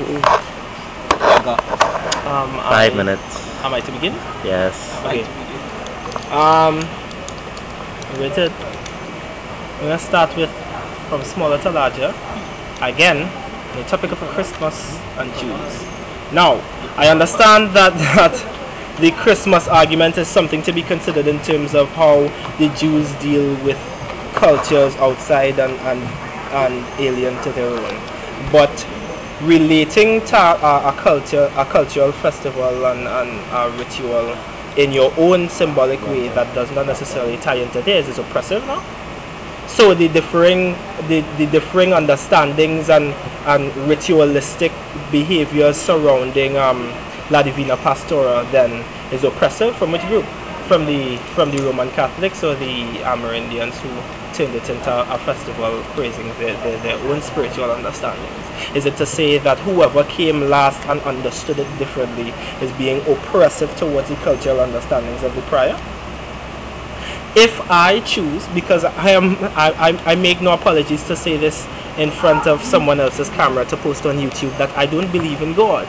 5 minutes. Am I to begin? Yes. Okay. Rated. We're gonna start with from smaller to larger. Again, the topic of Christmas and Jews. Now, I understand that the Christmas argument is something to be considered in terms of how the Jews deal with cultures outside and alien to their own. But relating to a cultural festival and a ritual in your own symbolic way that does not necessarily tie into theirs is oppressive now. So the differing understandings and ritualistic behaviors surrounding La Divina Pastora then is oppressive from which group? From the Roman Catholics or the Amerindians who turned it into a festival praising their own spiritual understandings? Is it to say that whoever came last and understood it differently is being oppressive towards the cultural understandings of the prior? If I choose, because I make no apologies to say this in front of someone else's camera to post on YouTube, that I don't believe in God.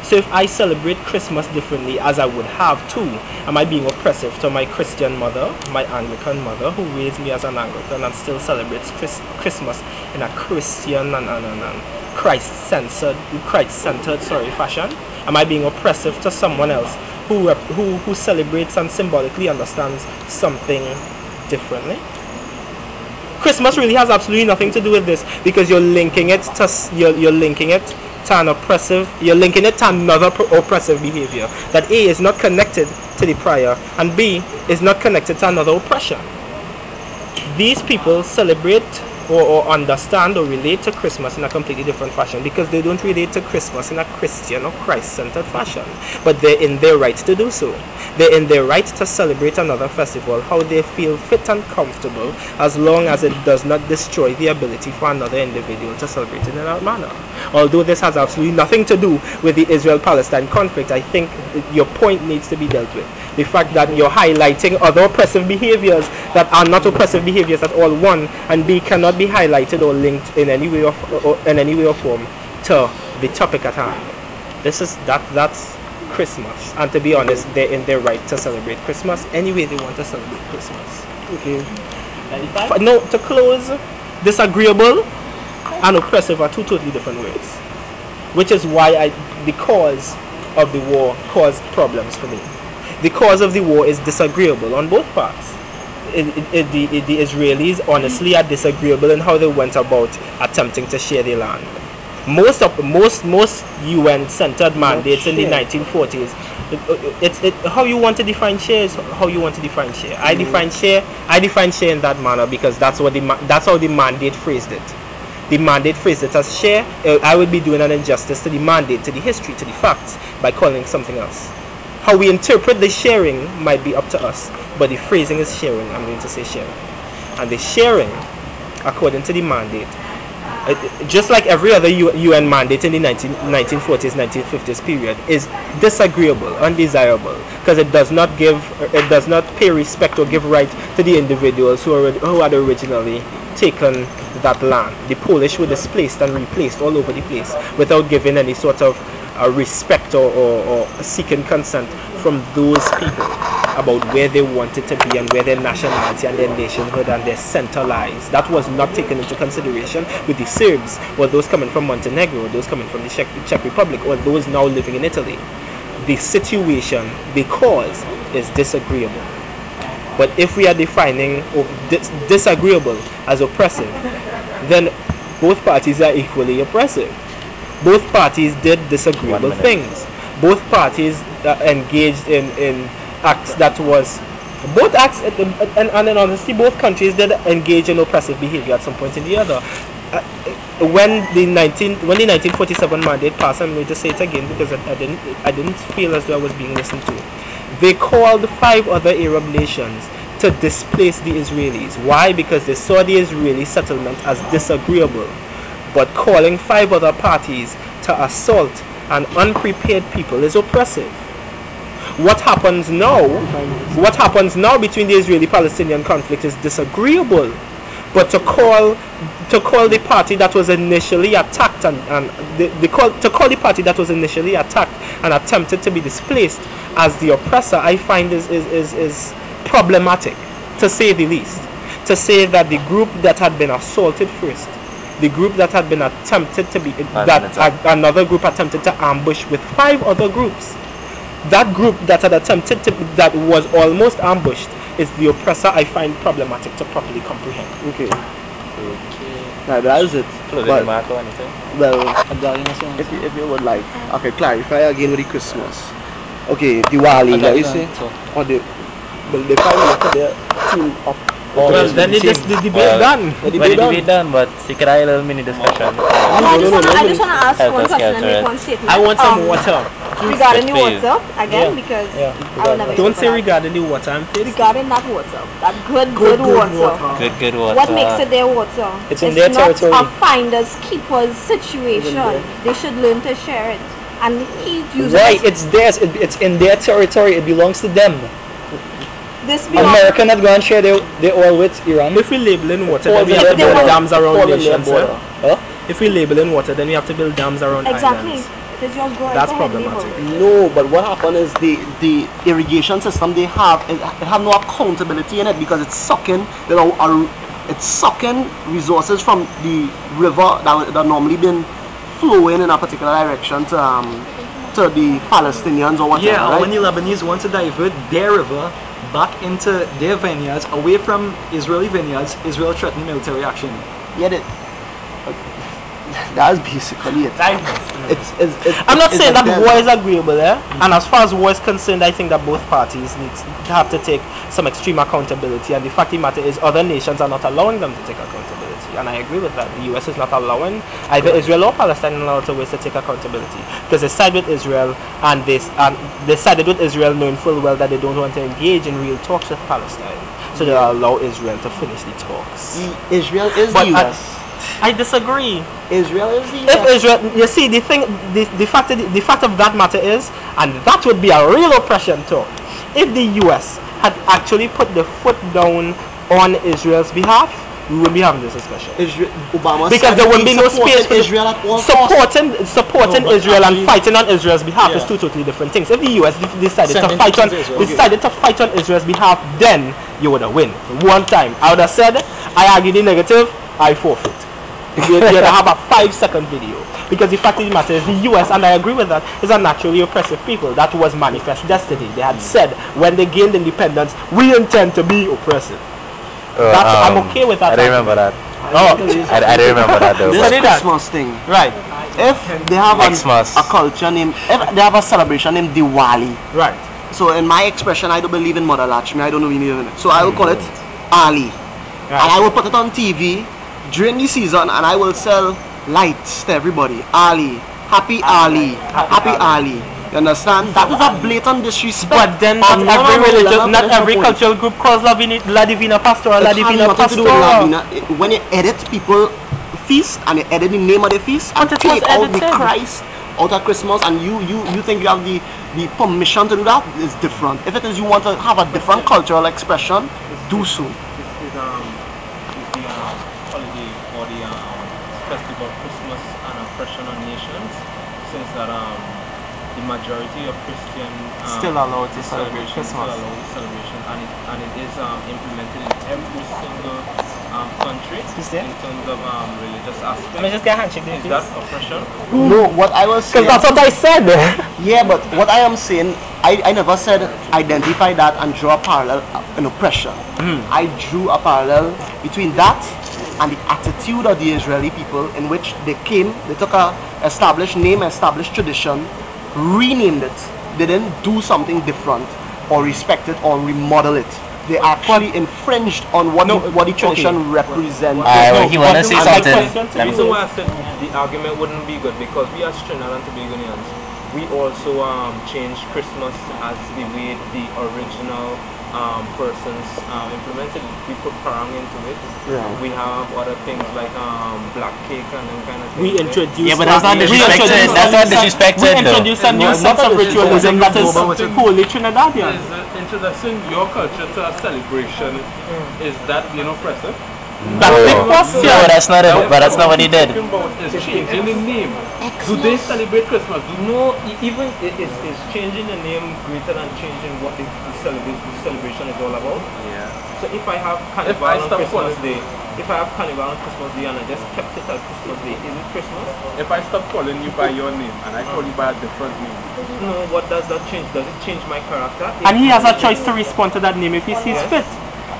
So if I celebrate Christmas differently as I would have to, am I being oppressive to my Christian mother, my Anglican mother, who raised me as an Anglican and still celebrates Christmas in a Christian and Christ-centered fashion? Am I being oppressive to someone else who celebrates and symbolically understands something differently? Christmas really has absolutely nothing to do with this, because you're linking it to an oppressive, you're linking it to another oppressive behavior. That A is not connected to the prior and B is not connected to another oppression. These people celebrate or understand or relate to Christmas in a completely different fashion, because they don't relate to Christmas in a Christian or Christ-centered fashion. But they're in their right to do so. They're in their right to celebrate another festival how they feel fit and comfortable, as long as it does not destroy the ability for another individual to celebrate it in that manner. Although this has absolutely nothing to do with the Israel-Palestine conflict, I think your point needs to be dealt with. The fact that you're highlighting other oppressive behaviors that are not oppressive behaviors at all, one, and B, cannot be highlighted or linked in any way or form to the topic at hand. That's Christmas, and to be honest, they're in their right to celebrate Christmas any way they want to celebrate Christmas. Okay. No, to close, disagreeable and oppressive are two totally different words, which is why the cause of the war caused problems for me. The cause of the war is disagreeable on both parts. The Israelis honestly are disagreeable in how they went about attempting to share the land. Most UN-centered mandates in the 1940s, how you want to define share is how you want to define share. I define share in that manner because that's how the mandate phrased it. The mandate phrased it as share. I would be doing an injustice to the mandate, to the history, to the facts by calling it something else. How we interpret the sharing might be up to us, but the phrasing is sharing. I'm going to say sharing. And the sharing, according to the mandate, just like every other UN mandate in the 1940s, 1950s period, is disagreeable, undesirable, because it does not pay respect or give right to the individuals who had originally taken that land. The Polish were displaced and replaced all over the place without giving any sort of respect or seeking consent from those people about where they wanted to be and where their nationality and their nationhood and their center lies. That was not taken into consideration with the Serbs, or those coming from Montenegro, or those coming from the Czech Republic, or those now living in Italy. The situation, the cause, is disagreeable. But if we are defining disagreeable as oppressive, then both parties are equally oppressive. Both parties did disagreeable things. Both parties engaged in acts that was both acts and in honesty, both countries did engage in oppressive behavior at some point in the other. When the 1947 mandate passed, I'm going to say it again because I didn't feel as though I was being listened to. They called 5 other Arab nations to displace the Israelis. Why? Because they saw the Israeli settlement as disagreeable. But calling 5 other parties to assault an unprepared people is oppressive. What happens now between the Israeli-Palestinian conflict is disagreeable. But to call the party that was initially attacked to call the party that was initially attacked and attempted to be displaced as the oppressor, I find is problematic, to say the least. To say that the group that had been assaulted first, the group that had been attempted to be another group attempted to ambush with 5 other groups, that group that had attempted to that was almost ambushed is the oppressor, I find problematic to properly comprehend. Okay. Now that is it. But, well, if you would like, okay, clarify again with the Christmas. Okay, Diwali, that you say? Or the 5 minutes there team up. Well, then the debate done. The debate done, but you could have a little mini discussion. I just want to ask one question and make one statement. I want some water. Regarding the water, again, because I will never don't say regarding the water, I'm pissed. regarding that water, that good water. Good water. What makes it their water? It's in their territory. Not a finders keepers situation. They should learn to share it. And he uses Right, it's theirs. It's in their territory. It belongs to them. this America not going to share their oil with Iran. If we labeling water, then we have to build dams around nations. If we labeling water, then we have to build dams around exactly. islands. It is just going That's ahead, problematic. neighbor. No, but what happened is the irrigation system they have, it have no accountability in it because it's sucking, it's sucking resources from the river that normally been flowing in a particular direction to the Palestinians or whatever. Yeah, right? when the Lebanese want to divert their river back into their vineyards, away from Israeli vineyards, Israel threatening military action. Yeah, that's basically it. I'm not saying that war is agreeable there, and as far as war is concerned, I think that both parties need to have to take some extreme accountability, and the fact of the matter is other nations are not allowing them to take accountability, and I agree with that. The US is not allowing either Israel or Palestine in other ways to take accountability, because they side with Israel, and they sided with Israel knowing full well that they don't want to engage in real talks with Palestine, so they allow Israel to finish the talks. Israel is But the US. I disagree. Israel is the If Israel, you see, the fact of that matter is, and that would be a real oppression talk, if the US had actually put the foot down on Israel's behalf, we wouldn't be having this discussion. Obama Because there wouldn't be no space for Israel at all supporting Israel and fighting on Israel's behalf is two totally different things. If the US decided to fight on Israel's behalf, then you would have win. One time, I would have said, I argue the negative, I forfeit. You'd have a 5-second video, because the fact of the matter is the US, and I agree with that, is a naturally oppressive people. That was manifest destiny. They had said when they gained independence, we intend to be oppressive. I'm okay with that. I don't remember that. Oh, I don't remember that though. This but- Christmas thing. right, If they have Xmas. a culture named, if they have a celebration named Diwali, right. so in my expression, I don't believe in Mother Lakshmi, I don't believe in it. So I will call it Ali. Right. And I will put it on TV during the season, and I will sell lights to everybody. Ali, happy Ali, happy Ali. You understand? That is a blatant disrespect. But then not every cultural group calls La Divina Pastora, La Divina Pastora. When you edit people feast and you edit the name of the feast and But it was take out the edited. Christ out of Christmas, and you think you have the permission to do that, is different. If it is you want to have a different cultural expression, do so. Is the holiday or the festival of Christmas an oppression on nations, since that the majority of Christian Still allowed to celebrate celebrations Christmas. still allow celebration, and it is implemented in every single country in terms of religious aspects. Let me just get a handshake there, Is please. that oppression? No, what I was saying. Because that's what I said. Yeah, but what I am saying, I never said identify that and draw a parallel in oppression. I drew a parallel between that and the attitude of the Israeli people, in which they took a established name, established tradition, renamed it. They didn't do something different or respect it or remodel it. They actually infringed on what the tradition represented. He wanna say something. The reason why I said the argument wouldn't be good, because we as Trinidad and Tobagonians, we also changed Christmas as the way the original persons implemented. We put parang into it. Yeah. We have other things like black cake and them kind of things. We introduced. Yeah, but that's not disrespected. That's not disrespected. We introduced a new sense of ritualism that is wholly Trinidadian. Introducing your culture to a celebration, is that being oppressive? That's the question. No, that's not it. But that's not what he did. Talking about is changing the name. Do they celebrate Christmas? No, even it's changing the name greater than changing what the celebration is all about. Yeah. So if I have Carnival on Christmas Day, if I have Carnival on Christmas Day and I just kept it as Christmas Day, is it Christmas? If I stop calling you by your name and I call you by a different name. No, what does that change? Does it change my character? And he has a choice to respond to that name if he sees fit.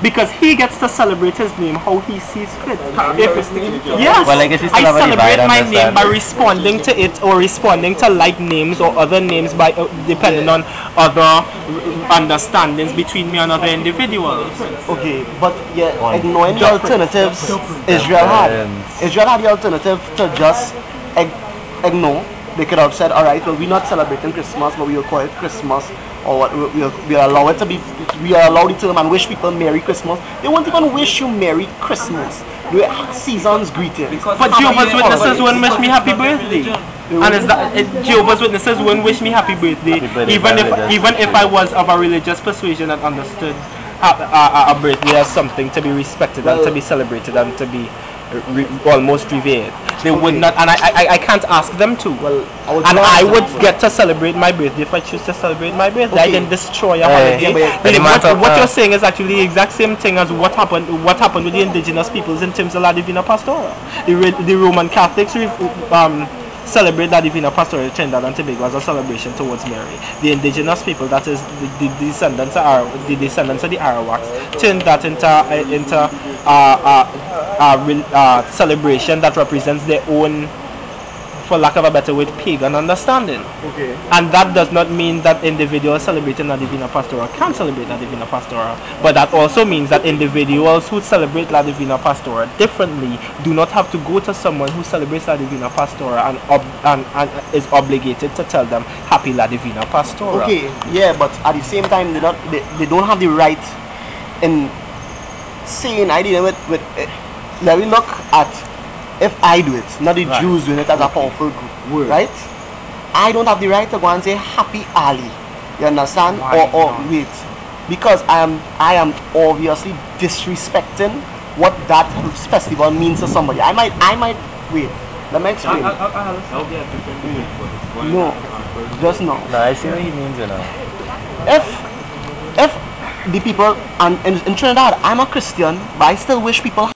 Because he gets to celebrate his name how he sees fit. Yes, Well, I guess he still I have a divide, celebrate my name by understand? responding to it or responding to like names or other names by depending on other understandings between me and other individuals. Okay, but yeah, ignoring the alternatives, Israel had. Israel had the alternative to just ignore. They could have said, all right, well, we're not celebrating Christmas, but we will call it Christmas, or what we'll allow it to be. We are allowed the term and wish people Merry Christmas. They won't even wish you Merry Christmas. The season's greetings. But Jehovah's Witnesses won't wish me happy birthday. And is that Jehovah's Witnesses won't wish me happy birthday, even if I was of a religious persuasion and understood a birthday as something to be respected and to be celebrated and to be almost revered. They would not, and I can't ask them to. Well, I would get to celebrate my birthday if I choose to celebrate my birthday. I didn't destroy a holiday. What you're saying is actually the exact same thing as what happened with the indigenous peoples in terms of La Divina Pastora. The Roman Catholics celebrate La Divina Pastora in Trinidad and Tobago as a celebration towards Mary. The indigenous people, that is the descendants of the Arawaks, turned that into celebration that represents their own, for lack of a better word, pagan understanding. Okay. And that does not mean that individuals celebrating La Divina Pastora can't celebrate La Divina Pastora, but that also means that individuals who celebrate La Divina Pastora differently do not have to go to someone who celebrates La Divina Pastora and is obligated to tell them Happy La Divina Pastora. Okay, yeah, but at the same time, they don't have the right in saying I did it with. Let me look at if I do it, not the Jews doing it as a powerful group, right? I don't have the right to go and say Happy Ali. You understand? Or wait, because I am obviously disrespecting what that festival means to somebody. I might wait. Let me explain. No, just no. No, I see what he means, you know. If the people and in Trinidad, I'm a Christian, but I still wish people